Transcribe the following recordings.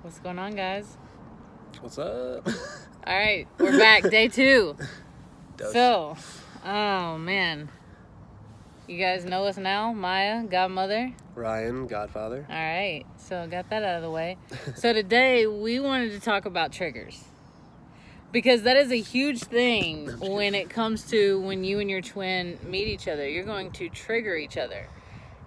What's going on, guys? What's up? All right, we're back. Day 2. Dose. So, oh man. You guys know us now. Miyah, godmother. Ryan, godfather. All right, so got that out of the way. So today we wanted to talk about triggers. Because that is a huge thing when it comes to when you and your twin meet each other. You're going to trigger each other.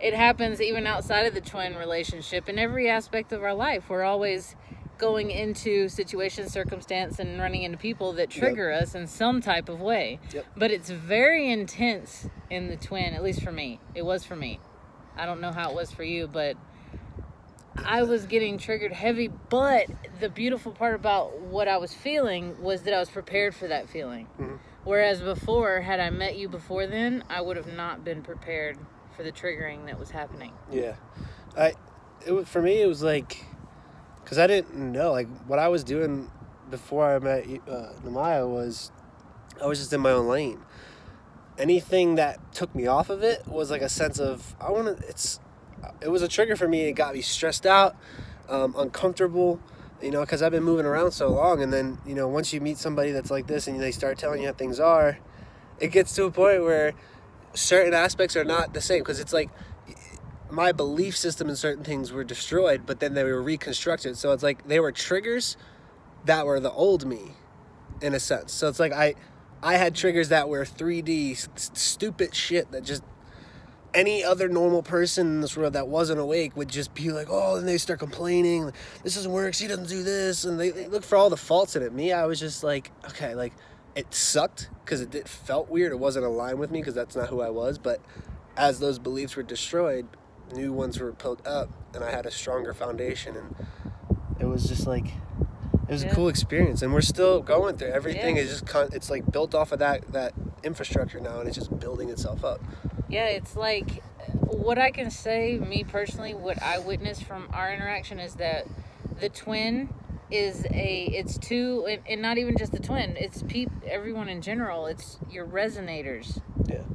It happens even outside of the twin relationship in every aspect of our life. We're always going into situations, circumstance, and running into people that trigger us in some type of way. But it's very intense in the twin, at least for me. It was for me. I don't know how it was for you, but I was getting triggered heavy. But the beautiful part about what I was feeling was that I was prepared for that feeling. Mm-hmm. Whereas before, had I met you before then, I would have not been prepared for the triggering that was happening. Yeah. For me, it was like, because I didn't know, like, what I was doing before I met Miyah was, I was just in my own lane. Anything that took me off of it was like a sense of, it was a trigger for me. It got me stressed out, uncomfortable, because I've been moving around so long. And then, once you meet somebody that's like this and they start telling you how things are, it gets to a point where certain aspects are not the same, because it's like my belief system in certain things were destroyed, but then they were reconstructed. So it's like they were triggers that were the old me, in a sense. So it's like I had triggers that were 3D stupid shit that just any other normal person in this world that wasn't awake would just be like, oh, and they start complaining, this doesn't work, she doesn't do this, and they look for all the faults in it. Me, I was just like, okay, like, it sucked because it felt weird. It wasn't aligned with me because that's not who I was. But as those beliefs were destroyed, new ones were built up, and I had a stronger foundation. And it was just like, it was a cool experience. And we're still going through everything. Is just it's like built off of that infrastructure now, and it's just building itself up. Yeah, it's like, what I can say, me personally, what I witnessed from our interaction is that the twin it's two, and not even just the twin, it's everyone in general, it's your resonators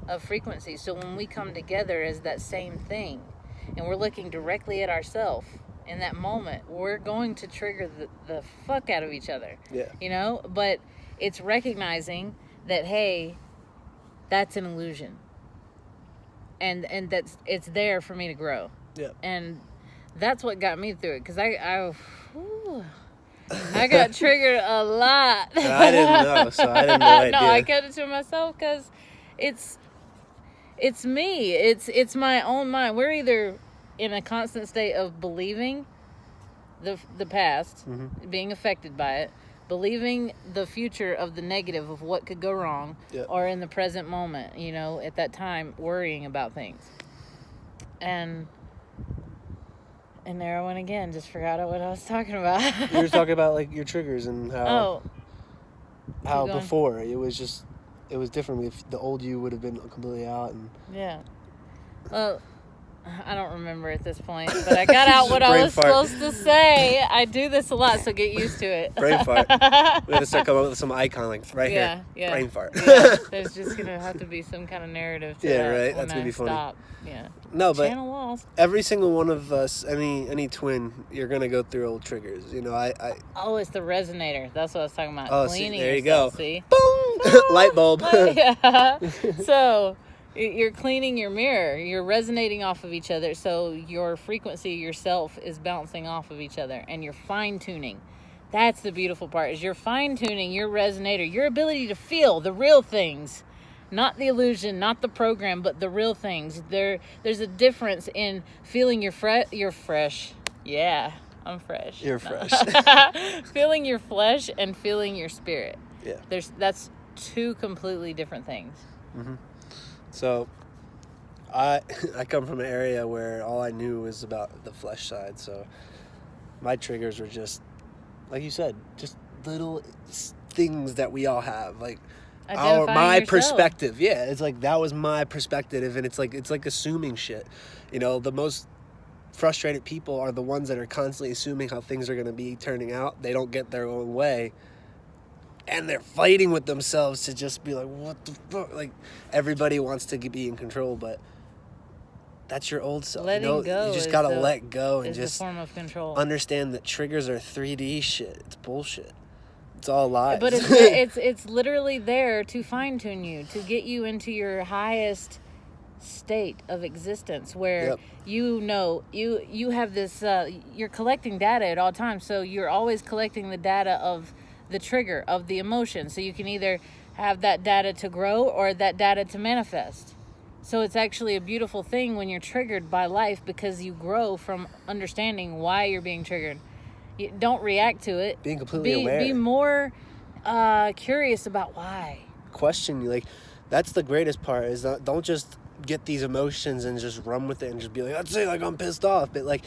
of frequency. So when we come together as that same thing, and we're looking directly at ourselves in that moment, we're going to trigger the fuck out of each other. But it's recognizing that, hey, that's an illusion, and it's there for me to grow. And that's what got me through it, because I got triggered a lot. I didn't know, so I didn't know. No, I kept it to myself because it's me. It's my own mind. We're either in a constant state of believing the past, being affected by it, believing the future of the negative of what could go wrong, or in the present moment, at that time, worrying about things. And there I went again. Just forgot what I was talking about. You were talking about, like, your triggers and how before it was different. If the old you would have been completely out. And well, I don't remember at this point, but I got out what I was supposed to say. I do this a lot, so get used to it. Brain fart. We have to start coming up with some icon, like, here. Brain fart. There's just gonna have to be some kind of narrative to that. Right. That's gonna be funny. Stop. Yeah. No, but Channel lost. Every single one of us, any twin, you're gonna go through old triggers. Oh, it's the resonator. That's what I was talking about. Oh, cleaning there you yourself, go. See? Boom! Light bulb. Yeah. So you're cleaning your mirror. You're resonating off of each other. So your frequency, yourself, is bouncing off of each other, and you're fine tuning. That's the beautiful part. Is you're fine tuning your resonator, your ability to feel the real things. Not the illusion, not the program, but the real things. There's a difference in feeling you're fresh. Yeah, I'm fresh. You're fresh. Feeling your flesh and feeling your spirit. Yeah. That's two completely different things. Mm-hmm. So, I come from an area where all I knew was about the flesh side. So, my triggers were just, like you said, just little things that we all have, like. My perspective, it's like that was my perspective, and it's like assuming shit. The most frustrated people are the ones that are constantly assuming how things are going to be turning out. They don't get their own way, and they're fighting with themselves to just be like, what the fuck? Like, everybody wants to be in control, but that's your old self. Letting go you just is gotta the- let go and is just the form of control. understand that triggers are 3D shit. It's bullshit. It's all lies. But it's literally there to fine tune you, to get you into your highest state of existence, where Yep. you have this you're collecting data at all times, so you're always collecting the data of the trigger of the emotion, so you can either have that data to grow or that data to manifest. So it's actually a beautiful thing when you're triggered by life, because you grow from understanding why you're being triggered. You don't react to it. Being completely aware. Be more curious about why. Question, like, that's the greatest part, is that don't just get these emotions and just run with it and just be like, I'd say like I'm pissed off, but like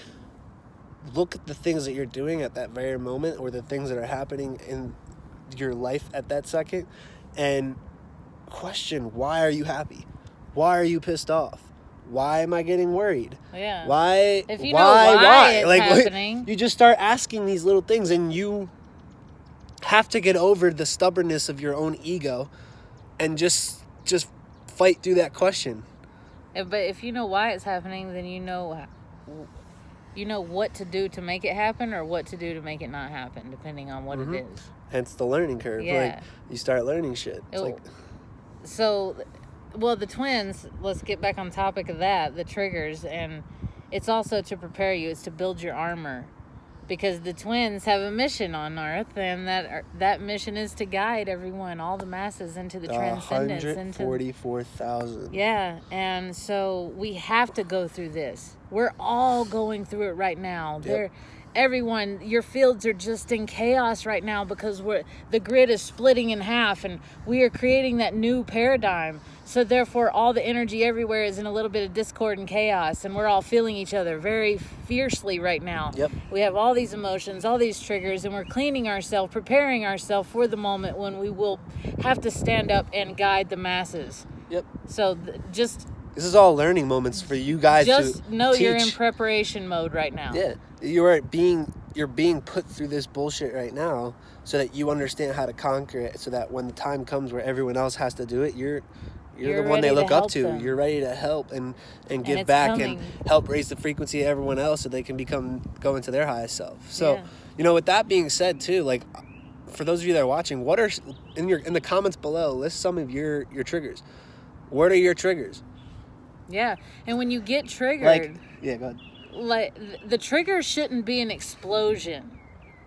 look at the things that you're doing at that very moment, or the things that are happening in your life at that second, and question, why are you happy? Why are you pissed off? Why am I getting worried? Yeah. Why? If you know why it's like, happening. you just start asking these little things, and you have to get over the stubbornness of your own ego and just fight through that question. But if you know why it's happening, then you know what to do to make it happen, or what to do to make it not happen, depending on what it is. Hence the learning curve. Yeah. Like, you start learning shit. It's like, so, well, the twins, let's get back on topic of that, the triggers, and it's also to prepare you. It's to build your armor, because the twins have a mission on Earth, and that mission is to guide everyone, all the masses, into the transcendence. 144,000. Yeah, and so we have to go through this. We're all going through it right now. Yep. Everyone, your fields are just in chaos right now, because the grid is splitting in half, and we are creating that new paradigm. So therefore, all the energy everywhere is in a little bit of discord and chaos, and we're all feeling each other very fiercely right now. Yep. We have all these emotions, all these triggers, and we're cleaning ourselves, preparing ourselves for the moment when we will have to stand up and guide the masses. Yep. So This is all learning moments for you guys just to know teach. you're in preparation mode right now. Yeah. You're being put through this bullshit right now, so that you understand how to conquer it, so that when the time comes where everyone else has to do it, you're the one they look up to. Them. You're ready to help and give it's back coming. and help raise the frequency of everyone else, so they can go into their highest self. So, Yeah. with that being said too, like, for those of you that are watching, what are in the comments below, list some of your triggers. What are your triggers? Yeah, and when you get triggered, go ahead. like, the trigger shouldn't be an explosion.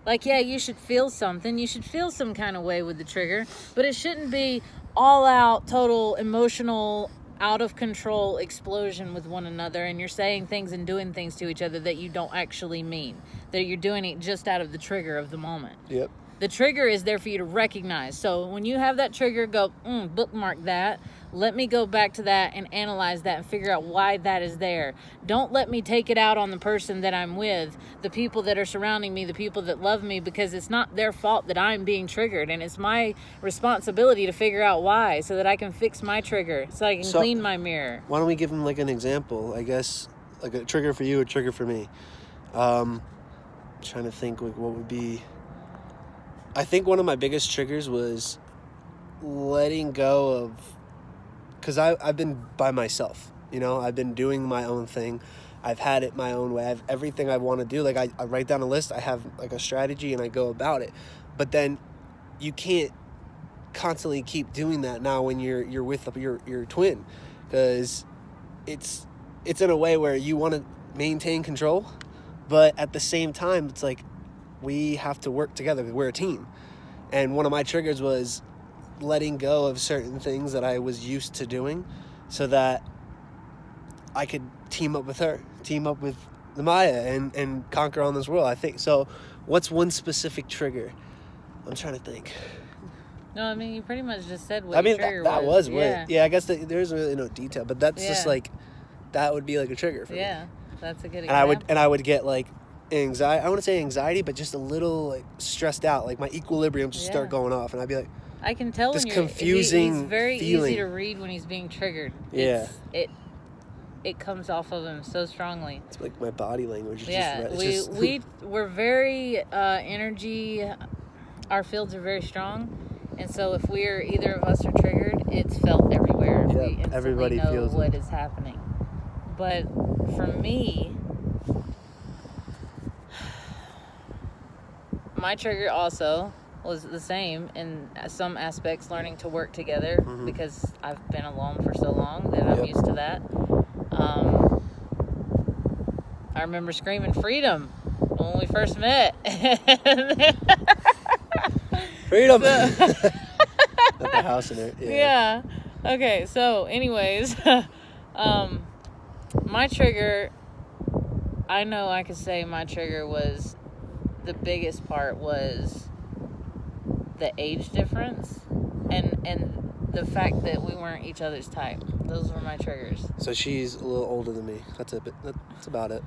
Like, yeah, you should feel something. You should feel some kind of way with the trigger, but it shouldn't be all out, total, emotional, out of control explosion with one another, and you're saying things and doing things to each other that you don't actually mean, that you're doing it just out of the trigger of the moment. Yep. The trigger is there for you to recognize. So when you have that trigger, go, bookmark that. Let me go back to that and analyze that and figure out why that is there. Don't let me take it out on the person that I'm with, the people that are surrounding me, the people that love me, because it's not their fault that I'm being triggered. And it's my responsibility to figure out why, so that I can fix my trigger, so I can clean my mirror. Why don't we give them like an example, I guess, like a trigger for you, a trigger for me. Trying to think like what would be. I think one of my biggest triggers was letting go of, because I've been by myself, I've been doing my own thing. I've had it my own way. I have everything I want to do. Like, I write down a list, I have like a strategy, and I go about it. But then you can't constantly keep doing that now when you're with your twin, because it's in a way where you want to maintain control, but at the same time, it's like, we have to work together. We're a team. And one of my triggers was letting go of certain things that I was used to doing, so that I could team up with her, team up with the Miyah, and conquer on this world. I think so. What's one specific trigger? I'm trying to think. No, I mean, you pretty much just said what your trigger that was yeah. Yeah, I guess there's really no detail, but that's just like, that would be like a trigger for me. Yeah, that's a good And example. I would get like anxiety. I wouldn't say anxiety, but just a little like stressed out. Like my equilibrium just start going off, and I'd be like, I can tell this when confusing he's very feeling. easy to read when he's being triggered. Yeah. It comes off of him so strongly. It's like my body language. We're very energy. Our fields are very strong, and so if either of us are triggered, it's felt everywhere. Yeah, We instantly everybody know feels what it. is happening. But for me, my trigger also was the same in some aspects, learning to work together, because I've been alone for so long that I'm used to that. I remember screaming freedom when we first met. Freedom! At the house in it. Yeah. Okay, so anyways, my trigger, I know I could say my trigger was, the biggest part was the age difference and the fact that we weren't each other's type. Those were my triggers. So she's a little older than me. That's it. That's about it.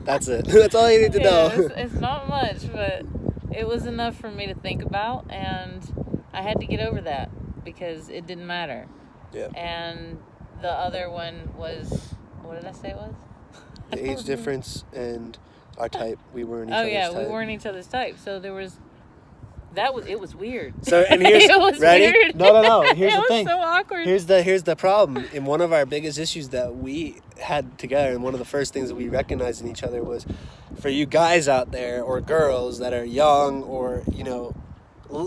That's it. That's all you need to know. It's not much, but it was enough for me to think about, and I had to get over that because it didn't matter. Yeah. And the other one was, what did I say it was? The age difference and our type. We weren't each other's type. We weren't each other's type. So there was, it was weird. So, and here's, it was ready? weird. No. Here's the thing. It was so awkward. Here's the problem. And one of our biggest issues that we had together, and one of the first things that we recognized in each other was, for you guys out there or girls that are young or, you know,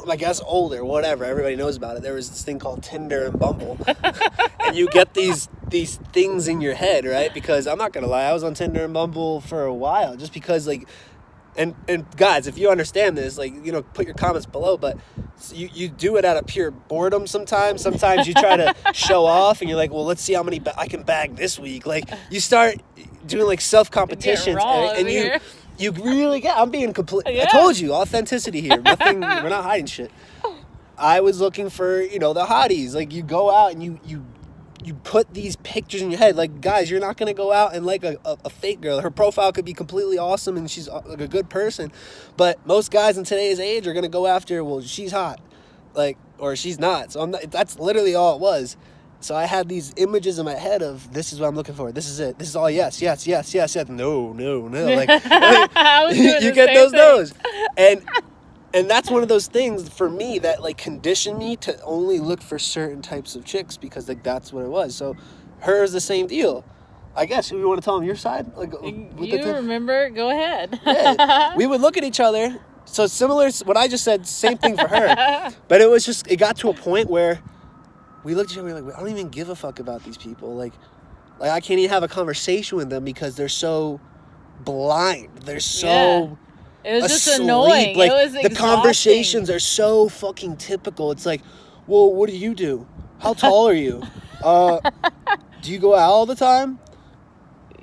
I guess older, whatever, everybody knows about it. There was this thing called Tinder and Bumble. And you get these things in your head, right? Because I'm not going to lie, I was on Tinder and Bumble for a while just because, like, and guys, if you understand this, like, you know, put your comments below, but you do it out of pure boredom sometimes. Sometimes you try to show off and you're like, well, let's see how many I can bag this week. Like, you start doing, like, self-competitions and you really get, I'm being complete. Yeah. I told you, authenticity here. Nothing, we're not hiding shit. I was looking for, you know, the hotties. Like, you go out and you put these pictures in your head. Like, guys, you're not going to go out and like a fake girl. Her profile could be completely awesome and she's like a good person. But most guys in today's age are going to go after, well, she's hot. Like, or she's not. So that's literally all it was. So I had these images in my head of, this is what I'm looking for. This is it. This is all yes. No. Like, you get those. And that's one of those things for me that, like, conditioned me to only look for certain types of chicks because, like, that's what it was. So hers the same deal. I guess you want to tell them your side? Like, you remember? Go ahead. Yeah. We would look at each other. So similar, what I just said, same thing for her. But it was just, it got to a point where we looked at each other and we were like, I don't even give a fuck about these people. Like I can't even have a conversation with them because they're so blind. They're so... Yeah. It was just annoying. Like, it was the conversations are so fucking typical. It's like, well, what do you do? How tall are you? Do you go out all the time?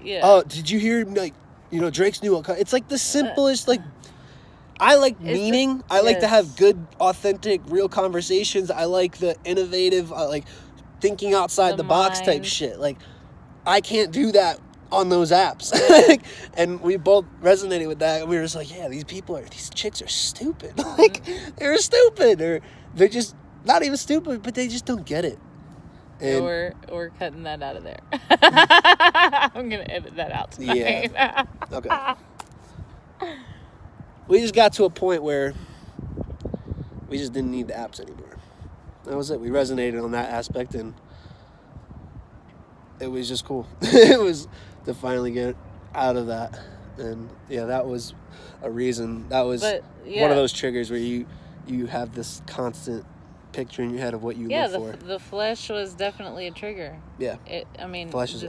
Yeah. Oh, did you hear, like, you know, Drake's new... It's like the simplest, like... I like meaning. I like to have good, authentic, real conversations. I like the innovative, like, thinking outside the box type shit. Like, I can't do that on those apps. And we both resonated with that. And we were just like, yeah, these chicks are stupid. Like, they're stupid. Or they're just not even stupid, but they just don't get it. And we're cutting that out of there. I'm going to edit that out tonight. Yeah. Okay. We just got to a point where we just didn't need the apps anymore. That was it. We resonated on that aspect, and it was just cool. It was to finally get out of that. And, yeah, that was a reason. That was one of those triggers where you have this constant picture in your head of what you look for. Yeah, the flesh was definitely a trigger. Yeah. Flesh is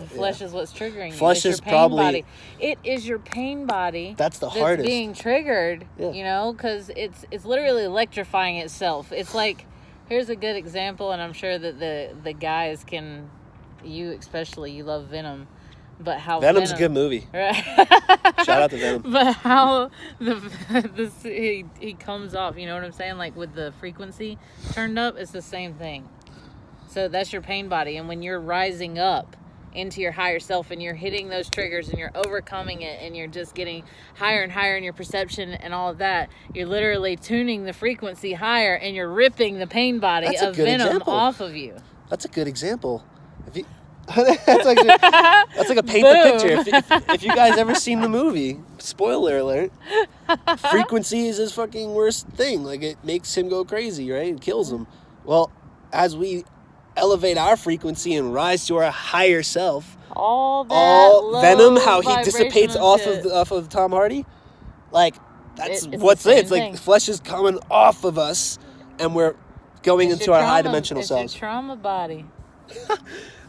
what's triggering you. Flesh is probably... Body. It is your pain body. That's the hardest. Being triggered, you know, because it's literally electrifying itself. It's like, here's a good example, and I'm sure that the guys can, you especially, you love Venom. But how Venom's a good movie. Right? Shout out to Venom. But how he comes off, you know what I'm saying? Like, with the frequency turned up, it's the same thing. So that's your pain body. And when you're rising up into your higher self and you're hitting those triggers and you're overcoming it and you're just getting higher and higher in your perception and all of that, you're literally tuning the frequency higher and you're ripping the pain body of Venom off of you. That's a good example. That's like a paint the picture. If you guys ever seen the movie, spoiler alert, frequency is his fucking worst thing. Like, it makes him go crazy, right? It kills him. Well, as we elevate our frequency and rise to our higher self. All that All Venom, how he vibrational dissipates shit. off of Tom Hardy. Like, that's It's what's the it. same It's like thing. flesh is coming off of us, and we're going It's into your our high trauma- dimensional it's selves. your trauma body.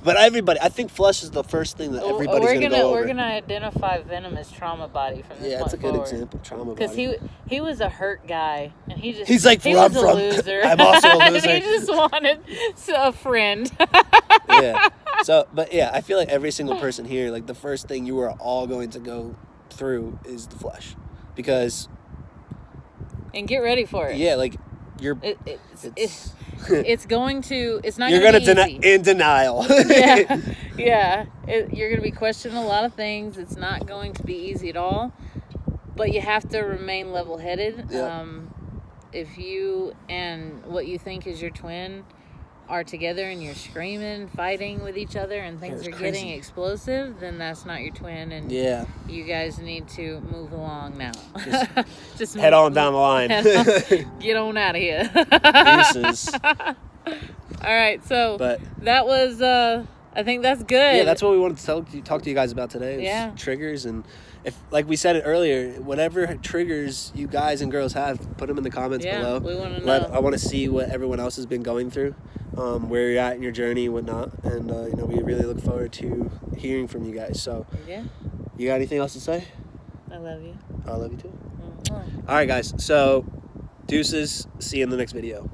But I think flesh is the first thing that everybody's we're gonna go over. We're gonna identify Venom as trauma body from this Yeah, it's a point good forward. example. Trauma Because body. he was a hurt guy, and He's like, he where was I'm a from. loser. I'm also a And loser. he just wanted a friend. Yeah. So, but yeah, I feel like every single person here, like the first thing you are all going to go through is the flesh, because And get ready for it. yeah, like you're It's going to. It's not. you're gonna gonna be easy. in denial. Yeah, yeah. You're going to be questioning a lot of things. It's not going to be easy at all, but you have to remain level-headed. Yep. If you and what you think is your twin are together and you're screaming, fighting with each other, and things It's are crazy. getting explosive, then that's not your twin, and Yeah. you guys need to move along now. Just Head on down the line. Get on out of here. Deuces. All right, so But that was. I think that's good. yeah, that's what we wanted to talk to you guys about today. Was Yeah. triggers, and if, like we said it earlier, whatever triggers you guys and girls have, put them in the comments below. We want to know. I want to see what everyone else has been going through, where you're at in your journey and whatnot, and we really look forward to hearing from you guys. So, Yeah, you got anything else to say? I love you. I love you too. Mwah. All right, guys. So, deuces. See you in the next video.